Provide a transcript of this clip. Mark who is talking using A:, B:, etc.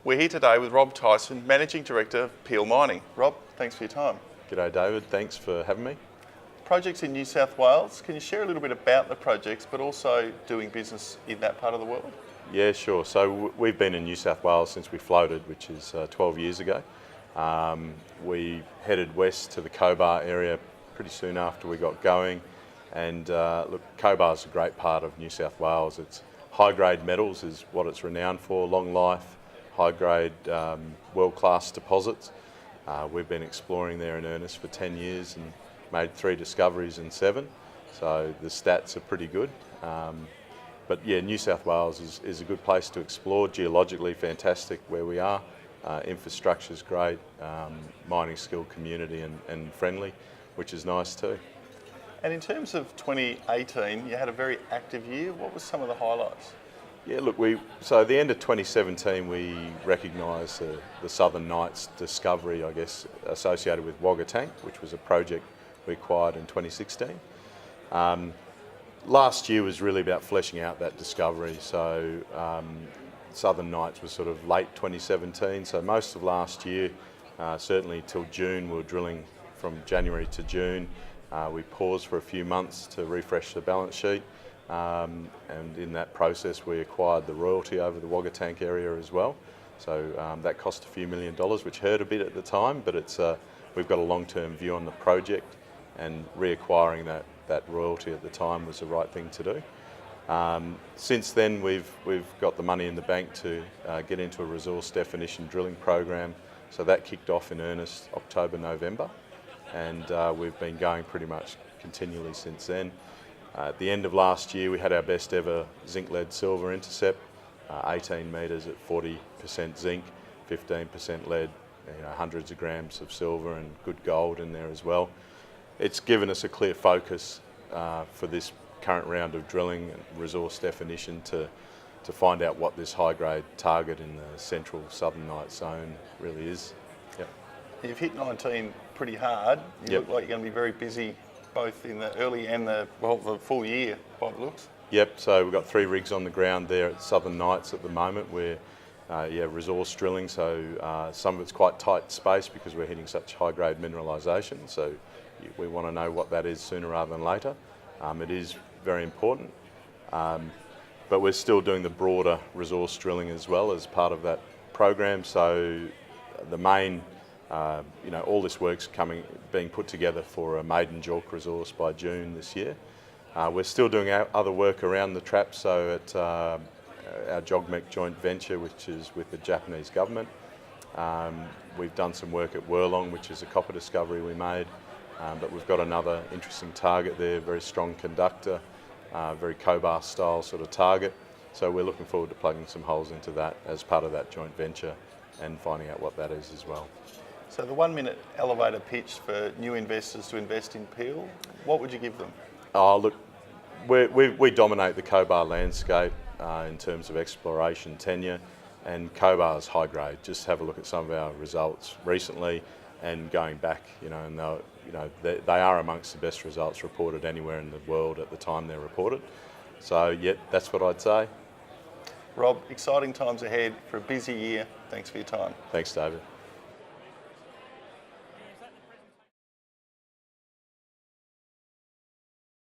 A: We're here today with Rob Tyson, Managing Director of Peel Mining. Rob, thanks for your time.
B: G'day David, thanks for having me.
A: Projects in New South Wales, can you share a little bit about the projects but also doing business in that part of the world?
B: Yeah, sure. So we've been in New South Wales since we floated, which is 12 years ago. We headed west to the Cobar area pretty soon after we got going. And look, Cobar is a great part of New South Wales. It's high-grade metals is what it's renowned for, long life, high-grade world-class deposits. We've been exploring there in earnest for 10 years and made 3 discoveries in 7, so the stats are pretty good. But yeah, New South Wales is a good place to explore, geologically fantastic where we are, infrastructure's great, mining skilled community and friendly, which is nice too.
A: And in terms of 2018, you had a very active year. What were some of the highlights?
B: Yeah, look, so at the end of 2017, we recognised the Southern Nights discovery, I guess, associated with Wagga Tank, which was a project we acquired in 2016. Last year was really about fleshing out that discovery. So Southern Nights was sort of late 2017. So most of last year, certainly till June, we were drilling from January to June. We paused for a few months to refresh the balance sheet. And in that process we acquired the royalty over the Wagga Tank area as well. So that cost a few $1 million, which hurt a bit at the time, but we've got a long-term view on the project, and reacquiring that royalty at the time was the right thing to do. Since then we've got the money in the bank to get into a resource definition drilling program, so that kicked off in earnest October, November, and we've been going pretty much continually since then. At the end of last year, we had our best ever zinc lead silver intercept, 18 metres at 40% zinc, 15% lead, hundreds of grams of silver and good gold in there as well. It's given us a clear focus for this current round of drilling and resource definition to find out what this high-grade target in the central Southern Nights zone really is. Yep.
A: You've hit 19 pretty hard. You look like you're going to be very busy both in the early and the full year, by the looks.
B: Yep, so we've got 3 rigs on the ground there at Southern Nights at the moment. We're resource drilling, so some of it's quite tight space because we're hitting such high-grade mineralisation, so we want to know what that is sooner rather than later. It is very important, but we're still doing the broader resource drilling as well as part of that program. So the main all this work's being put together for a maiden JORC resource by June this year. We're still doing our other work around the trap, so at our JOGMEC joint venture, which is with the Japanese government. We've done some work at Wirlong, which is a copper discovery we made, but we've got another interesting target there, very strong conductor, very Cobar style sort of target. So we're looking forward to plugging some holes into that as part of that joint venture and finding out what that is as well.
A: So the 1-minute elevator pitch for new investors to invest in Peel, what would you give them?
B: Oh, look, we dominate the Cobar landscape in terms of exploration tenure, and Cobar's high grade. Just have a look at some of our results recently and going back, and they are amongst the best results reported anywhere in the world at the time they're reported. So yeah, that's what I'd say.
A: Rob, exciting times ahead for a busy year. Thanks for your time.
B: Thanks, David.